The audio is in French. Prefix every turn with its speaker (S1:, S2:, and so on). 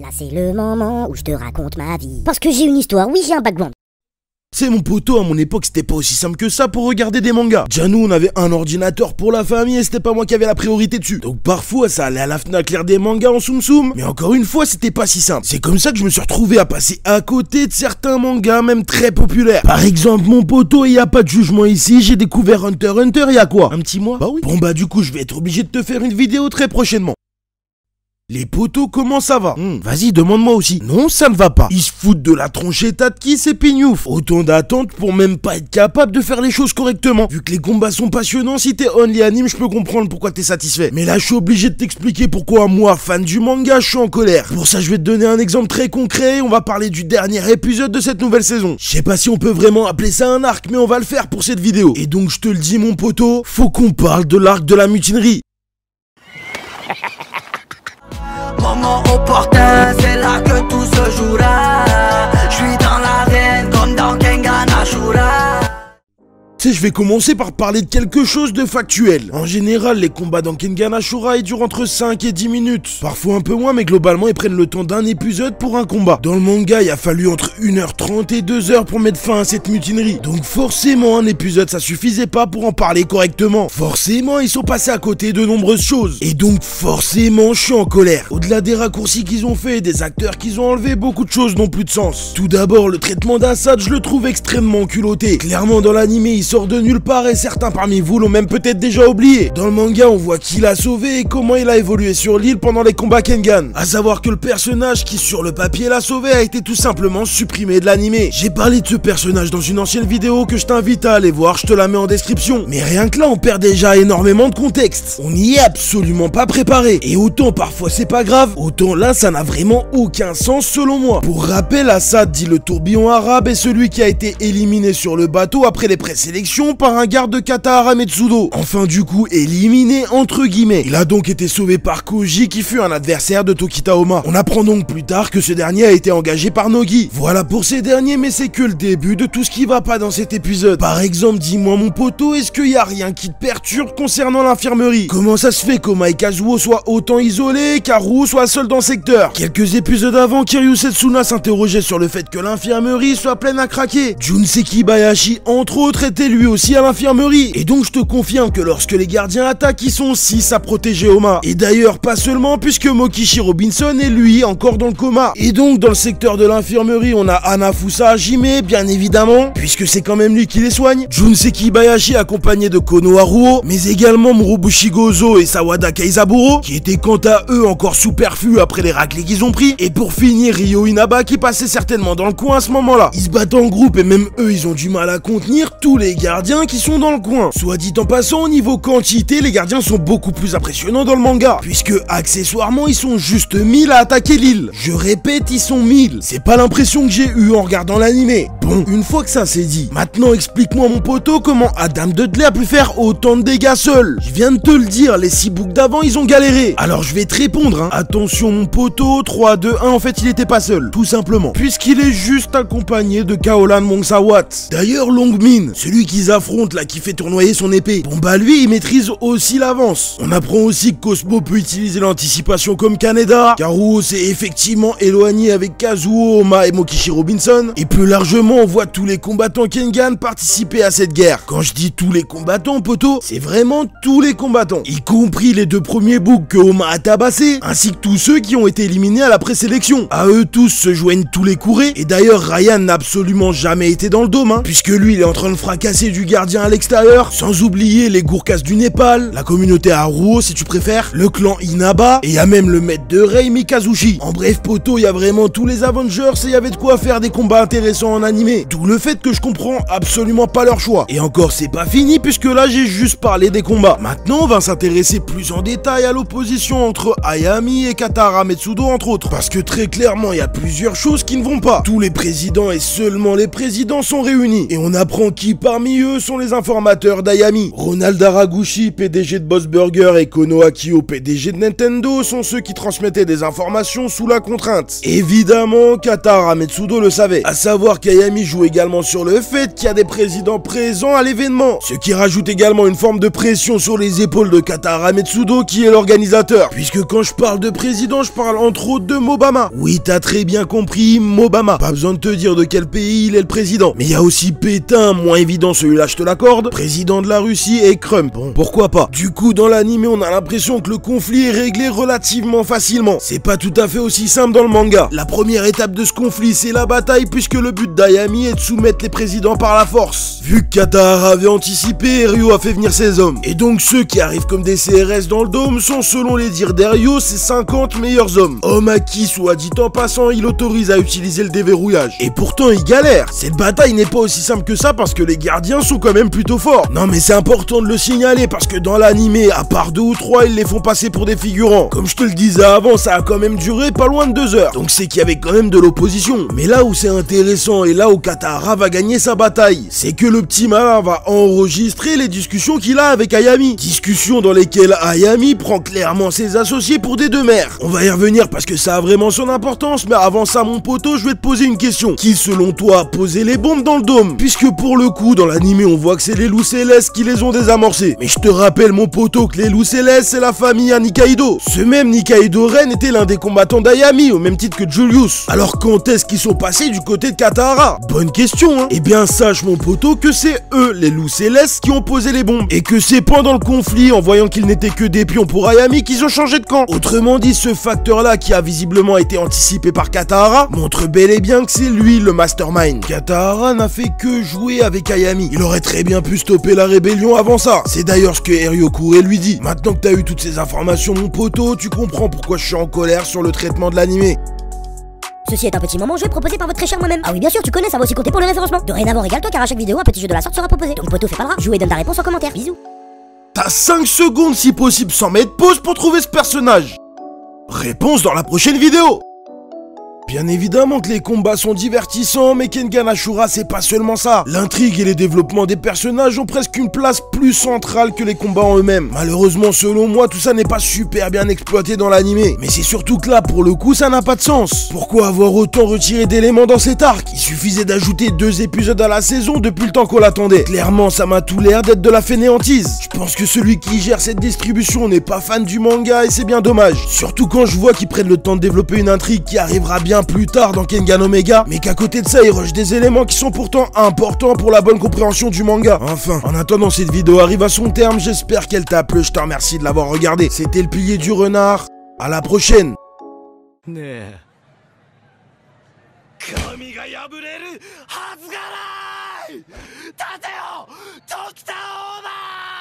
S1: Là c'est le moment où je te raconte ma vie. Parce que j'ai une histoire, oui j'ai un background.
S2: C'est mon poteau, à mon époque c'était pas aussi simple que ça pour regarder des mangas. Déjà nous on avait un ordinateur pour la famille et c'était pas moi qui avais la priorité dessus. Donc parfois ça allait à la Fnac lire des mangas en soum soum. Mais encore une fois c'était pas si simple. C'est comme ça que je me suis retrouvé à passer à côté de certains mangas même très populaires. Par exemple mon poteau, il y a pas de jugement ici, j'ai découvert Hunter x Hunter il y a quoi? Un petit mois? Bah oui. Bon bah du coup je vais être obligé de te faire une vidéo très prochainement. Les potos, comment ça va? Vas-y, demande-moi aussi. Non, ça ne va pas. Ils se foutent de la tronchetta de qui, c'est pignouf. Autant d'attentes pour même pas être capable de faire les choses correctement. Vu que les combats sont passionnants, si t'es only anime, je peux comprendre pourquoi t'es satisfait. Mais là, je suis obligé de t'expliquer pourquoi moi, fan du manga, je suis en colère. Pour ça, je vais te donner un exemple très concret. On va parler du dernier épisode de cette nouvelle saison. Je sais pas si on peut vraiment appeler ça un arc, mais on va le faire pour cette vidéo. Et donc, je te le dis, mon poteau, faut qu'on parle de l'arc de la mutinerie.
S3: Moment opportun, c'est là que tout se jouera. Je suis dans l'arène comme dans Kengan Ashura.
S2: Tu sais, je vais commencer par parler de quelque chose de factuel. En général, les combats dans Kengan Ashura ils durent entre 5 et 10 minutes. Parfois un peu moins, mais globalement, ils prennent le temps d'un épisode pour un combat. Dans le manga, il a fallu entre 1h30 et 2h pour mettre fin à cette mutinerie. Donc forcément, un épisode, ça suffisait pas pour en parler correctement. Forcément, ils sont passés à côté de nombreuses choses. Et donc forcément, je suis en colère. Au-delà des raccourcis qu'ils ont fait, des acteurs qu'ils ont enlevés, beaucoup de choses n'ont plus de sens. Tout d'abord, le traitement d'Assad, je le trouve extrêmement culotté. Clairement, dans l'animé, il sort de nulle part et certains parmi vous l'ont même peut-être déjà oublié. Dans le manga, on voit qui l'a sauvé et comment il a évolué sur l'île pendant les combats Kengan. À savoir que le personnage qui sur le papier l'a sauvé a été tout simplement supprimé de l'animé. J'ai parlé de ce personnage dans une ancienne vidéo que je t'invite à aller voir, je te la mets en description. Mais rien que là, on perd déjà énormément de contexte. On n'y est absolument pas préparé. Et autant parfois c'est pas grave, autant là ça n'a vraiment aucun sens selon moi. Pour rappel, Assad dit le tourbillon arabe est celui qui a été éliminé sur le bateau après les présélections par un garde de Katahara Metsudo. Enfin du coup éliminé entre guillemets. Il a donc été sauvé par Koji qui fut un adversaire de Tokitaoma. On apprend donc plus tard que ce dernier a été engagé par Nogi. Voilà pour ces derniers, mais c'est que le début de tout ce qui va pas dans cet épisode. Par exemple, dis-moi mon poteau, est-ce qu'il y a rien qui te perturbe concernant l'infirmerie? Comment ça se fait qu'Oma et Kazuo soient autant isolés et qu'Haru soit seul dans le secteur? Quelques épisodes avant, Kiryu Setsuna s'interrogeait sur le fait que l'infirmerie soit pleine à craquer. Junseki Bayashi entre autres était lui aussi à l'infirmerie. Et donc je te confirme que lorsque les gardiens attaquent, ils sont 6 à protéger Oma. Et d'ailleurs pas seulement, puisque Mokishi Robinson est lui encore dans le coma. Et donc dans le secteur de l'infirmerie, on a Hanafusa Hajime bien évidemment, puisque c'est quand même lui qui les soigne. Junseki Bayashi accompagné de Kono Haruo, mais également Murobushi Gozo et Sawada Keizaburo, qui étaient quant à eux encore sous perfus après les raclés qu'ils ont pris. Et pour finir, Ryo Inaba qui passait certainement dans le coin à ce moment-là. Ils se battent en groupe et même eux ils ont du mal à contenir tous les gardiens qui sont dans le coin. Soit dit en passant, au niveau quantité, les gardiens sont beaucoup plus impressionnants dans le manga, puisque accessoirement ils sont juste 1000 à attaquer l'île. Je répète, ils sont 1000. C'est pas l'impression que j'ai eue en regardant l'animé. Bon, une fois que ça c'est dit, maintenant explique-moi mon poteau comment Adam Dudley a pu faire autant de dégâts seul. Je viens de te le dire, les 6 books d'avant ils ont galéré. Alors je vais te répondre, hein. Attention mon poteau, 3, 2, 1, en fait il était pas seul, tout simplement, puisqu'il est juste accompagné de Kaolan Mongsawat. D'ailleurs Longmin, celui qu'ils affrontent là qui fait tournoyer son épée, bon bah lui il maîtrise aussi l'avance. On apprend aussi que Cosmo peut utiliser l'anticipation comme Kaneda, Karuo s'est effectivement éloigné avec Kazuo, Oma et Mokishi Robinson, et plus largement on voit tous les combattants Kengan participer à cette guerre. Quand je dis tous les combattants poteau, c'est vraiment tous les combattants, y compris les 2 premiers books que Oma a tabassés, ainsi que tous ceux qui ont été éliminés à la présélection. À eux tous se joignent tous les courés, et d'ailleurs Ryan n'a absolument jamais été dans le dôme, hein, puisque lui il est en train de fracasser du gardien à l'extérieur, sans oublier les Gurkhas du Népal, la communauté Haruo si tu préfères, le clan Inaba, et y a même le maître de Rei Mikazushi. En bref poteau, il y a vraiment tous les Avengers et il y avait de quoi faire des combats intéressants en animé. D'où le fait que je comprends absolument pas leur choix. Et encore c'est pas fini puisque là j'ai juste parlé des combats. Maintenant on va s'intéresser plus en détail à l'opposition entre Ayami et Katahara Metsudo entre autres. Parce que très clairement il y a plusieurs choses qui ne vont pas. Tous les présidents et seulement les présidents sont réunis. Et on apprend qui parmi eux sont les informateurs d'Ayami. Ronald Haraguchi, PDG de Boss Burger, et Kono Akio, PDG de Nintendo, sont ceux qui transmettaient des informations sous la contrainte. Évidemment, Katahara Metsudo le savait. À savoir qu'Ayami Ayami joue également sur le fait qu'il y a des présidents présents à l'événement, ce qui rajoute également une forme de pression sur les épaules de Katahara Metsudo qui est l'organisateur. Puisque quand je parle de président, je parle entre autres de Mobama. Oui, t'as très bien compris, Mobama. Pas besoin de te dire de quel pays il est le président. Mais il y a aussi Pétain, moins évident celui-là je te l'accorde, président de la Russie, et Trump. Bon, pourquoi pas. Du coup, dans l'anime, on a l'impression que le conflit est réglé relativement facilement. C'est pas tout à fait aussi simple dans le manga. La première étape de ce conflit, c'est la bataille, puisque le but d'Ayami est de soumettre les présidents par la force. Vu que Katahara avait anticipé, Ryo a fait venir ses hommes. Et donc ceux qui arrivent comme des CRS dans le dôme sont, selon les dires d'Eryo, ses 50 meilleurs hommes. Homme à qui, soit dit en passant, il autorise à utiliser le déverrouillage. Et pourtant, il galère. Cette bataille n'est pas aussi simple que ça parce que les gardiens sont quand même plutôt forts. Non mais c'est important de le signaler parce que dans l'animé, à part 2 ou 3, ils les font passer pour des figurants. Comme je te le disais avant, ça a quand même duré pas loin de 2 heures. Donc c'est qu'il y avait quand même de l'opposition. Mais là où c'est intéressant et là où Katahara va gagner sa bataille, c'est que le petit malin va enregistrer les discussions qu'il a avec Ayami. Discussions dans lesquelles Ayami prend clairement ses associés pour des deux mères. On va y revenir parce que ça a vraiment son importance, mais avant ça mon poteau, je vais te poser une question. Qui selon toi a posé les bombes dans le dôme? Puisque pour le coup, dans l'animé, on voit que c'est les loups célestes qui les ont désamorcés. Mais je te rappelle mon poteau que les loups célestes, c'est la famille à Nikaido. Ce même Nikaido Ren était l'un des combattants d'Ayami, au même titre que Julius. Alors quand est-ce qu'ils sont passés du côté de Katahara? Bonne question, hein. Eh bien sache mon poteau que c'est eux, les loups célestes, qui ont posé les bombes. Et que c'est pendant le conflit, en voyant qu'ils n'étaient que des pions pour Ayami, qu'ils ont changé de camp. Autrement dit, ce facteur-là, qui a visiblement été anticipé par Katahara, montre bel et bien que c'est lui le mastermind. Katahara n'a fait que jouer avec Ayami. Il aurait très bien pu stopper la rébellion avant ça. C'est d'ailleurs ce que Ryokure lui dit. Maintenant que t'as eu toutes ces informations, mon poteau, tu comprends pourquoi je suis en colère sur le traitement de l'animé.
S1: Ceci est un petit moment joué proposé par votre très cher moi-même. Ah oui, bien sûr, tu connais, ça va aussi compter pour le référencement. Dorénavant, régale-toi car à chaque vidéo, un petit jeu de la sorte sera proposé. Donc, poteau, fais pas le rat. Joue et donne ta réponse en commentaire. Bisous.
S2: T'as 5 secondes si possible sans mettre pause pour trouver ce personnage. Réponse dans la prochaine vidéo. Bien évidemment que les combats sont divertissants, mais Kengan Ashura c'est pas seulement ça. L'intrigue et les développements des personnages ont presque une place plus centrale que les combats en eux-mêmes. Malheureusement, selon moi, tout ça n'est pas super bien exploité dans l'animé. Mais c'est surtout que là, pour le coup, ça n'a pas de sens. Pourquoi avoir autant retiré d'éléments dans cet arc? Il suffisait d'ajouter 2 épisodes à la saison depuis le temps qu'on l'attendait. Clairement, ça m'a tout l'air d'être de la fainéantise. Je pense que celui qui gère cette distribution n'est pas fan du manga et c'est bien dommage. Surtout quand je vois qu'ils prennent le temps de développer une intrigue qui arrivera bien plus tard dans Kengan Omega, mais qu'à côté de ça, ils rushent des éléments qui sont pourtant importants pour la bonne compréhension du manga. Enfin, en attendant cette vidéo arrive à son terme, j'espère qu'elle t'a plu, je te remercie de l'avoir regardé. C'était le pilier du renard, à la prochaine.
S3: 立てよ、ドクターオーバー